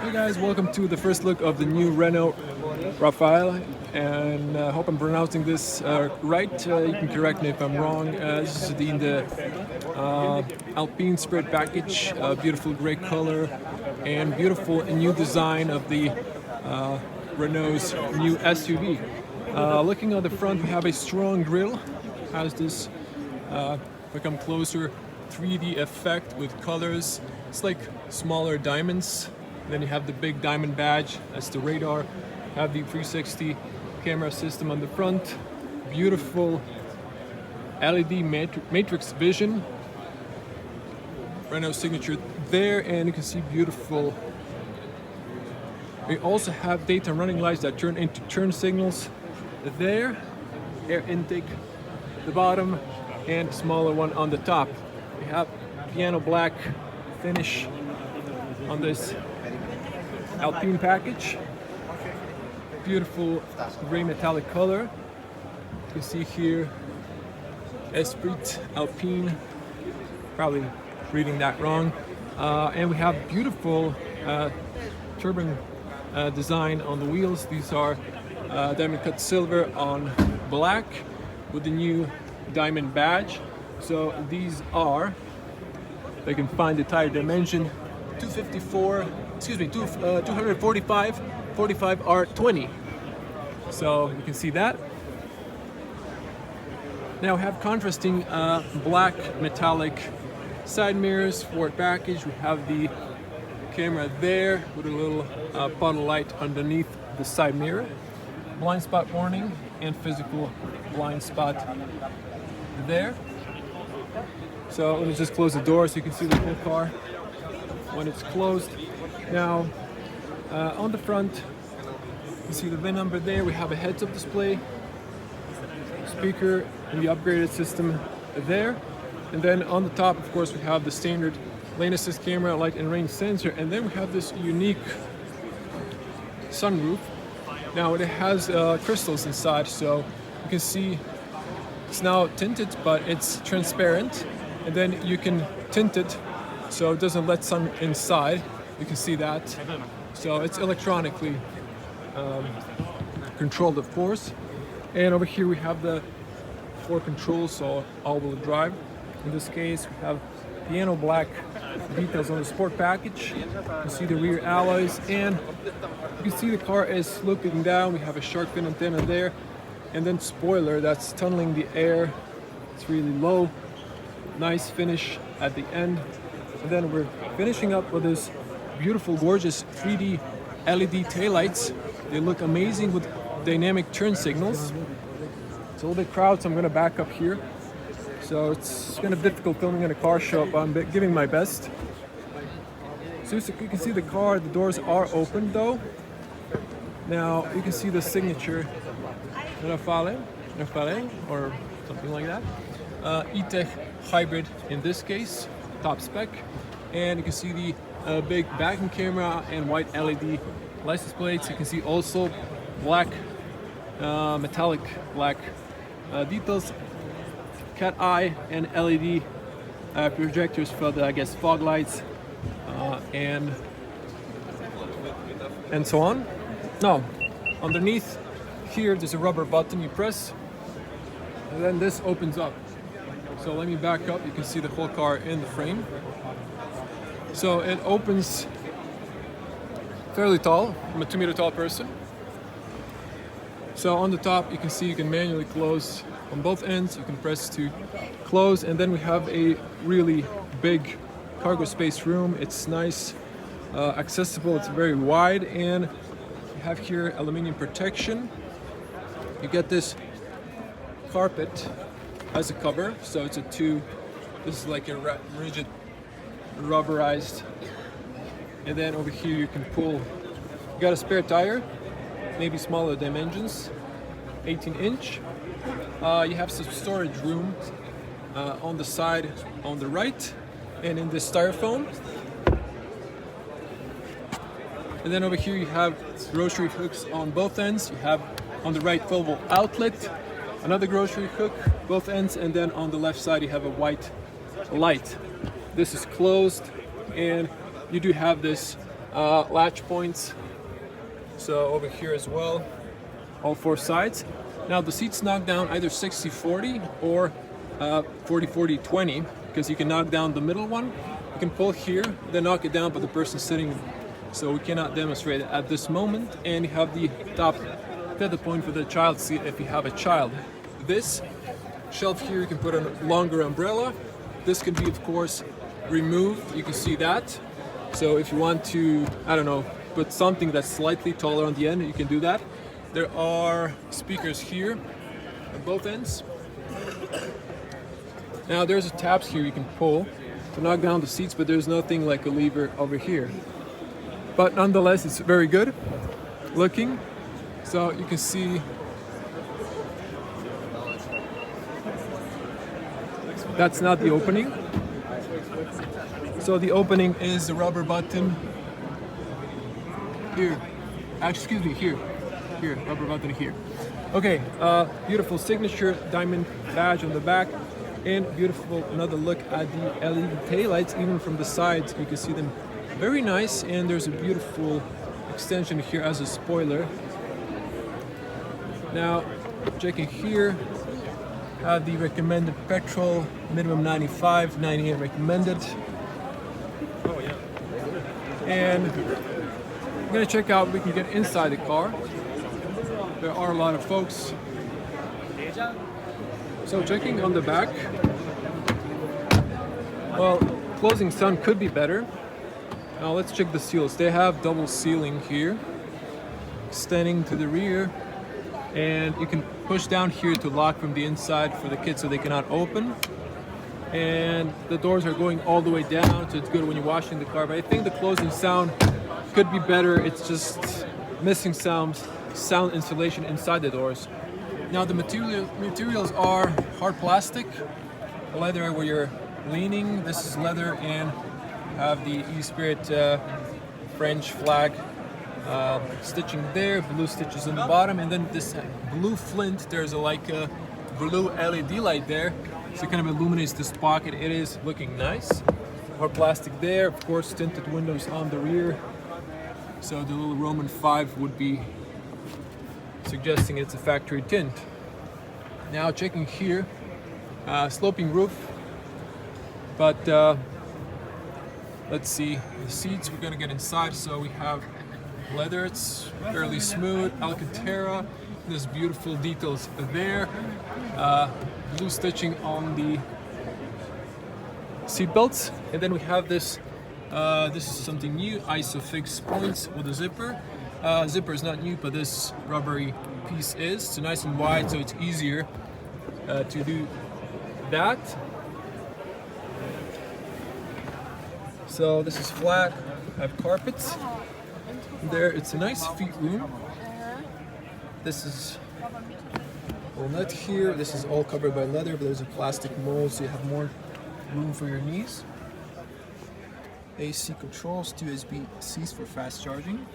Hey guys, welcome to the first look of the new Renault Rafale, and hope I'm pronouncing this right. You can correct me if I'm wrong. This is the Alpine Spirit package, beautiful gray color and beautiful new design of the Renault's new SUV. Looking at the front, we have a strong grille, has this if I come closer, 3D effect with colors. It's like smaller diamonds. Then you have the big diamond badge, that's the radar. Have the 360 camera system on the front. Beautiful LED matrix vision. Renault signature there, and you can see beautiful. We also have daytime running lights that turn into turn signals there. Air intake at the bottom and smaller one on the top. We have piano black finish on this Alpine package. Beautiful gray metallic color. You can see here Esprit Alpine, probably reading that wrong. And we have beautiful turbine design on the wheels. These are diamond cut silver on black with the new diamond badge. So these are, if I can find the tire dimension, 245 R20. So you can see that. Now we have contrasting black metallic side mirrors for package. We have the camera there with a little puddle light underneath the side mirror. Blind spot warning and physical blind spot there. So let me just close the door so you can see the whole car when it's closed. Now on the front you see the VIN number there. We have a heads-up display, speaker and the upgraded system there. And then on the top, of course, we have the standard lane assist camera, light and rain sensor, and then we have this unique sunroof. Now it has crystals inside, so you can see it's now tinted, but it's transparent. And then you can tint it so it doesn't let sun inside. You can see that. So it's electronically controlled, of course. And over here we have the 4 controls, so all-wheel drive. In this case, we have piano black details on the sport package. You can see the rear alloys, and you can see the car is sloping down. We have a shark fin antenna there, and then spoiler that's tunneling the air. It's really low. Nice finish at the end. And then we're finishing up with this beautiful, gorgeous 3D LED taillights. They look amazing with dynamic turn signals. It's a little bit crowded, so I'm gonna back up here. So it's kind of difficult filming in a car show, but I'm giving my best. So you can see the car, the doors are open though. Now you can see the signature Rafale or something like that. E-Tech hybrid in this case, top spec. And you can see the big backing camera and white LED license plates. You can see also black, metallic black details, cat eye and LED projectors for the, I guess, fog lights and so on. Now, underneath here there's a rubber button you press, and then this opens up. So let me back up. You can see the whole car in the frame. So it opens fairly tall. I'm a 2-meter tall person. So on the top you can see you can manually close on both ends. You can press to close, and then we have a really big cargo space room. It's nice, accessible, it's very wide, and you have here aluminum protection. You get this carpet as a cover, so it's this is like a rigid rubberized. And then over here you can pull, you got a spare tire, maybe smaller dimensions, 18-inch. You have some storage room on the side on the right and in the styrofoam. And then over here you have grocery hooks on both ends. You have on the right 12-volt outlet, another grocery hook, both ends, and then on the left side you have a white light. This is closed, and you do have this latch points. So over here as well, all four sides. Now the seats knock down either 60-40 or 40-40-20, because you can knock down the middle one. You can pull here, then knock it down, but the person's sitting, so we cannot demonstrate it at this moment. And you have the top tether point for the child seat if you have a child. This shelf here, you can put a longer umbrella. This can be, of course, removed. You can see that. So if you want to, I don't know, put something that's slightly taller on the end, you can do that. There are speakers here at both ends. Now there's a tabs here you can pull to knock down the seats, but there's nothing like a lever over here. But nonetheless, it's very good looking. So you can see that's not the opening. So the opening is the rubber button here. Excuse me, here, rubber button here. Okay, beautiful signature diamond badge on the back, and beautiful another look at the LED taillights. Even from the sides, you can see them very nice, and there's a beautiful extension here as a spoiler. Now, checking here, have the recommended petrol, minimum 95, 98 recommended. Oh yeah. And I'm gonna check out if we can get inside the car. There are a lot of folks. So checking on the back, well, closing sound could be better. Now let's check the seals. They have double sealing here, extending to the rear, and you can push down here to lock from the inside for the kids so they cannot open. And the doors are going all the way down, so it's good when you're washing the car. But I think the closing sound could be better. It's just missing sound insulation inside the doors. Now the materials are hard plastic, leather where you're leaning. This is leather, and have the E-Spirit French flag stitching there, blue stitches on the bottom, and then this blue flint. There's a blue LED light there, so it kind of illuminates this pocket. It is looking nice. Hard plastic there, of course, tinted windows on the rear. So the little Roman 5 would be suggesting it's a factory tint. Now checking here, sloping roof, but let's see the seats. We're gonna get inside. So we have leather, it's fairly smooth, Alcantara. There's beautiful details there. Blue stitching on the seat belts, and then we have this. This is something new, ISOFIX points with a zipper. Zipper is not new, but this rubbery piece is. It's nice and wide, so it's easier to do that. So this is flat. I have carpets. There, it's a nice feet room. This is all net here. This is all covered by leather, but there's a plastic mold, so you have more room for your knees. AC controls, 2 USB-Cs for fast charging.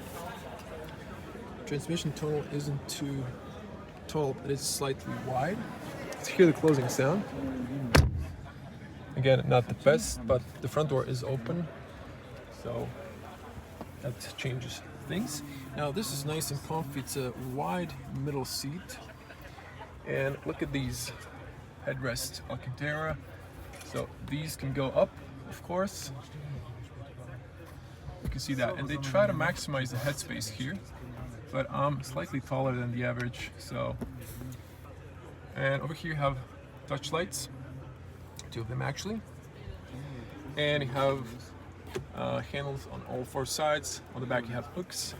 Transmission tunnel isn't too tall, but it's slightly wide. Let's hear the closing sound. Again, not the best, but the front door is open, so that changes things. Now this is nice and comfy. It's a wide middle seat, and look at these headrests, Alcantara. So these can go up, of course. You can see that, and they try to maximize the headspace here, but I'm slightly taller than the average. So, and over here you have touch lights, 2 of them actually, and you have handles on all 4 sides. On the back you have hooks,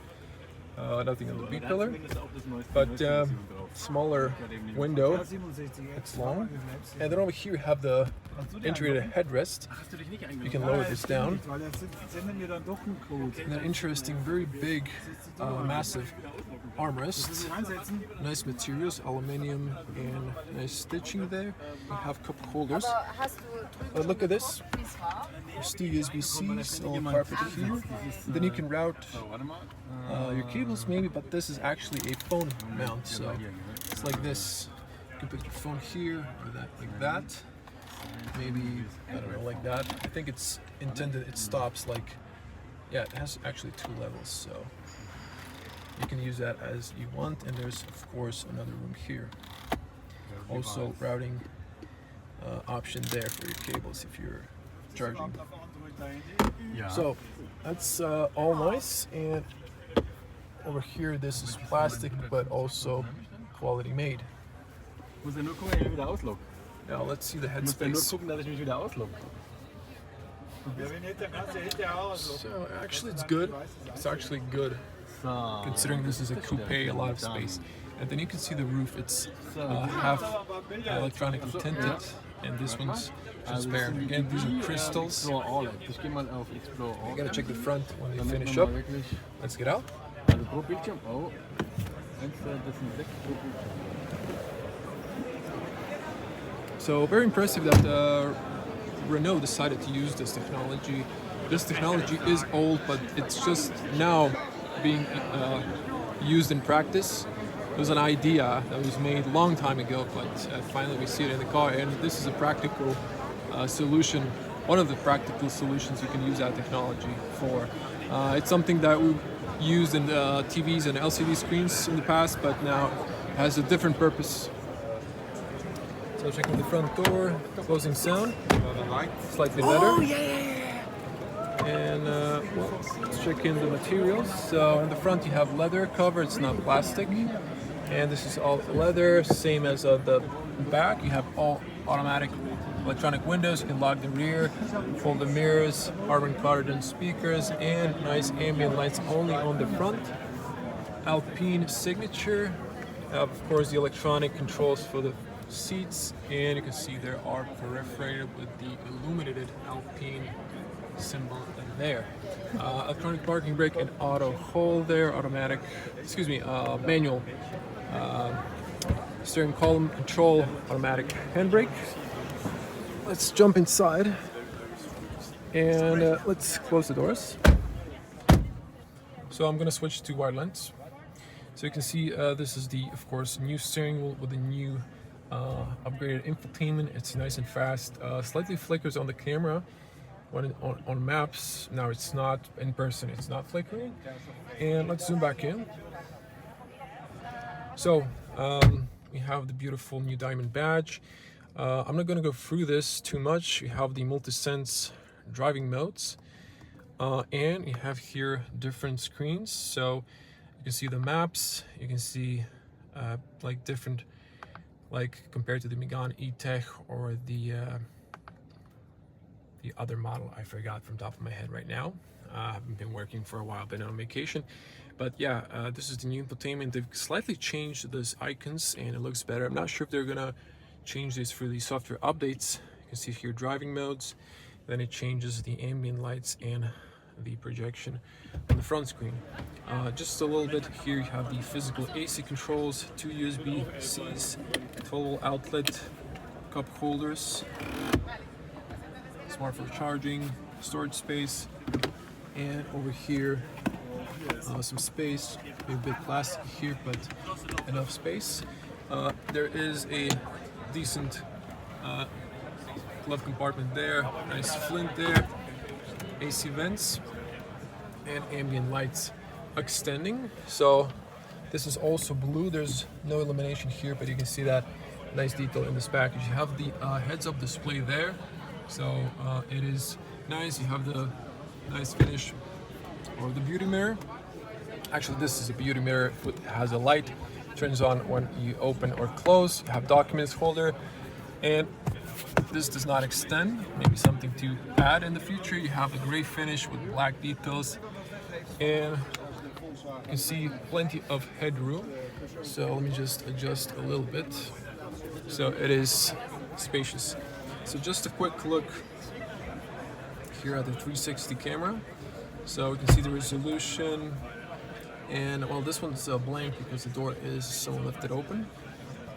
nothing on the B pillar, but smaller window, it's long. And then over here you have the integrated headrest. You can lower this down. And then interesting, very big, massive armrests. Nice materials, aluminium, and nice stitching there. You have cup holders. Look at this. There's 2 USB-Cs, all carpet here. Then you can route your cables maybe, but this is actually a phone mount, so it's like this. You can put your phone here, or that, like that. Maybe, I don't know, like that. I think it's intended, it stops like yeah, it has actually 2 levels, so you can use that as you want. And there's of course another room here. Also routing option there for your cables if you're charging. So that's all nice. And over here, this is plastic, but also quality made. Muss ja nur gucken, wenn ich wieder auslogge. Now let's see the Muss ja nur headspace. gucken, dass ich mich wieder auslogge. So actually it's good. It's actually good So. considering this is a coupe, a lot of space. And then you can see the roof. It's half electronically tinted, and this one's transparent. Again, these are crystals. Explore All. Ich gehe mal auf Explore You All. gotta check the front when they Damit finish man up. mal wirklich. Let's get out. Also pro Bildschirm. Oh. 1, 2, das sind 6 pro Bildschirm. So very impressive that Renault decided to use this technology. This technology is old, but it's just now being used in practice. It was an idea that was made a long time ago, but finally we see it in the car, and this is a practical solution, one of the practical solutions you can use that technology for. It's something that we used in TVs and LCD screens in the past, but now has a different purpose. So checking the front door, closing sound, slightly better. Oh, yeah. And well, let's check in the materials. So in the front you have leather cover, it's not plastic. And this is all leather, same as the back. You have all automatic electronic windows. You can lock the rear, fold the mirrors, carbon colored speakers, and nice ambient lights only on the front. Alpine signature. Of course, the electronic controls for the seats, and you can see there are perforated with the illuminated Alpine symbol in there. Electronic parking brake and auto hold there, automatic, manual steering column control, automatic handbrake. Let's jump inside and let's close the doors. So I'm gonna switch to wide lens. So you can see this is the, of course, new steering wheel with the new upgraded infotainment. It's nice and fast. Slightly flickers on the camera when on maps. Now it's not in person, it's not flickering. And let's zoom back in. So we have the beautiful new diamond badge. I'm not going to go through this too much. You have the multi-sense driving modes, and you have here different screens. So you can see the maps. You can see like different, like compared to the Megane E-Tech or the other model I forgot from top of my head right now. I haven't been working for a while, been on vacation. But yeah, this is the new infotainment. They've slightly changed those icons and it looks better. I'm not sure if they're gonna change this for the software updates. You can see here driving modes, then it changes the ambient lights and the projection on the front screen. Just a little bit here, you have the physical AC controls, 2 USB-Cs, 12-volt outlet, cup holders, smart for charging, storage space, and over here some space, a bit plastic here, but enough space. There is a decent glove compartment there, nice flint there, AC vents, and ambient lights extending. So this is also blue. There's no illumination here, but you can see that nice detail in this package. You have the heads-up display there, so it is nice. You have the nice finish or the beauty mirror. Actually, this is a beauty mirror. It has a light, turns on when you open or close. You have documents holder, and this does not extend. Maybe something to add in the future. You have a gray finish with black details, and you can see plenty of headroom. So let me just adjust a little bit. So it is spacious. So just a quick look here at the 360 camera. So you can see the resolution, and well, this one's blank because the door is so lifted open.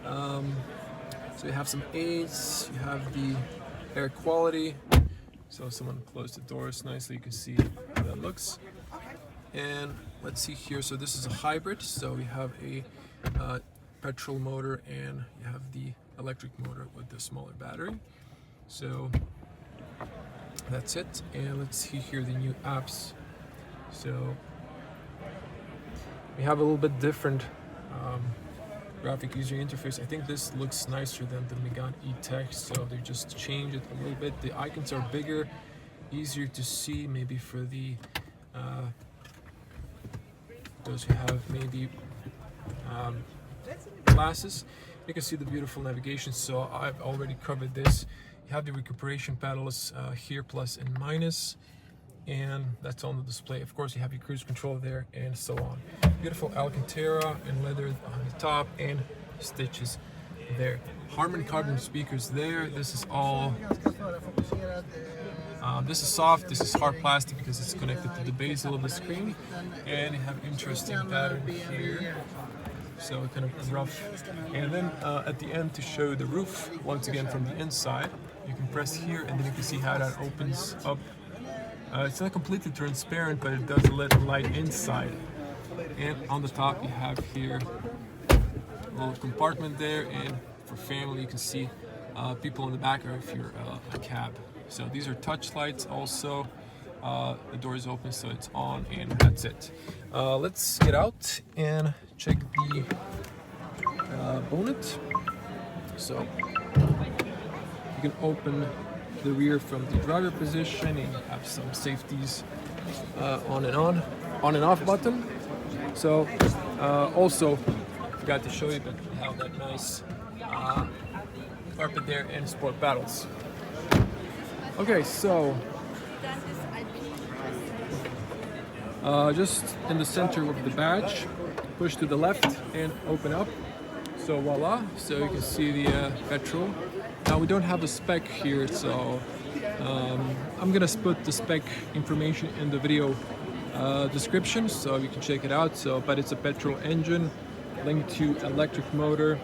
So you have some aids, you have the air quality. So someone closed the doors nicely, you can see how that looks. And let's see here, so this is a hybrid, so we have a petrol motor and you have the electric motor with the smaller battery. So that's it. And let's see here the new apps So we have a little bit different graphic user interface. I think this looks nicer than the Megane E-Tech, so they just changed it a little bit. The icons are bigger, easier to see, maybe for the those who have maybe glasses. You can see the beautiful navigation, so I've already covered this. You have the recuperation pedals here, plus and minus, and that's on the display. Of course, you have your cruise control there, and so on. Beautiful Alcantara and leather on the top, and stitches there. Harman Kardon speakers there. This is all this is soft, this is hard plastic because it's connected to the bezel of the screen, and you have interesting pattern here, so kind of rough. And then at the end, to show the roof once again from the inside, you can press here and then you can see how that opens up. It's not completely transparent, but it does let the light inside. And on the top you have here a little compartment there, and for family you can see people in the back, or if you're a cab. So these are touch lights also. The door is open, so it's on, and that's it. Let's get out and check the bonnet. So you can open the rear from the driver position, and you have some safeties on and off button. So also forgot to show you that you have that nice carpet there and sport paddles. Okay, so just in the center of the badge, push to the left and open up. So voila, so you can see the petrol. Now we don't have a spec here, so I'm gonna put the spec information in the video description, so you can check it out. So, but it's a petrol engine linked to electric motor,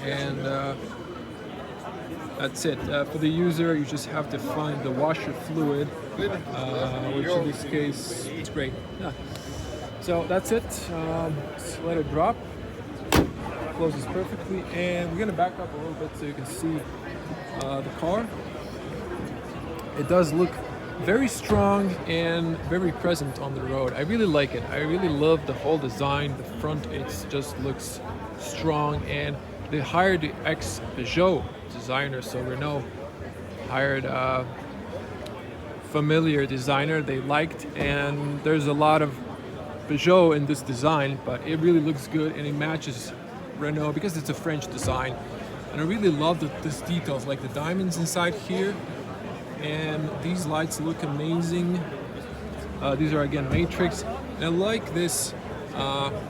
and that's it. For the user, you just have to find the washer fluid, which in this case, it's great. Yeah. So that's it. Just let it drop. Closes perfectly, and we're gonna back up a little bit so you can see the car. It does look very strong and very present on the road. I really like it. I really love the whole design. The front, it just looks strong, and they hired the ex-Peugeot designer, so Renault hired a familiar designer they liked, and there's a lot of Peugeot in this design, but it really looks good and it matches Renault because it's a French design. And I really love these details, like the diamonds inside here, and these lights look amazing. These are again matrix, and I like this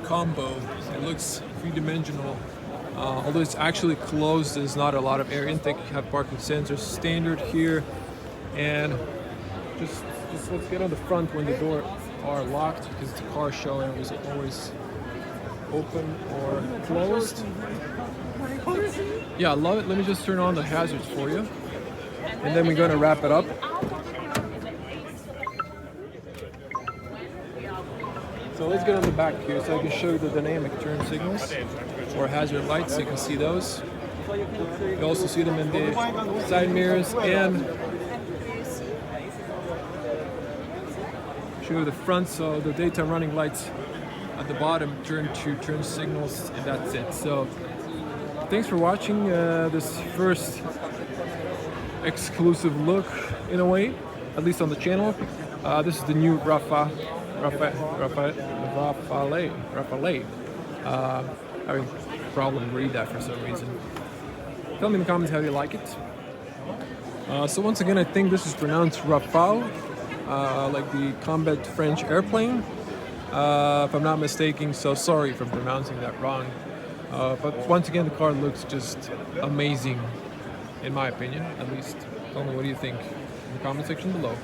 combo. It looks three-dimensional. Although it's actually closed, there's not a lot of air intake. You have parking sensors standard here, and just let's get on the front when the doors are locked, because the car show is always open or closed. Yeah, I love it. Let me just turn on the hazards for you, and then we're going to wrap it up. So let's get on the back here so I can show you the dynamic turn signals or hazard lights. You can see those. You also see them in the side mirrors, and show the front. So the daytime running lights at the bottom turn to turn signals, and that's it. So thanks for watching this first exclusive look, in a way, at least on the channel. This is the new Rafale. Having a problem read that for some reason. Tell me in the comments how you like it. So once again, I think this is pronounced Rafale, like the combat French airplane, if I'm not mistaken. So sorry for pronouncing that wrong. But once again, the car looks just amazing, in my opinion, at least. Tell me, what do you think in the comment section below.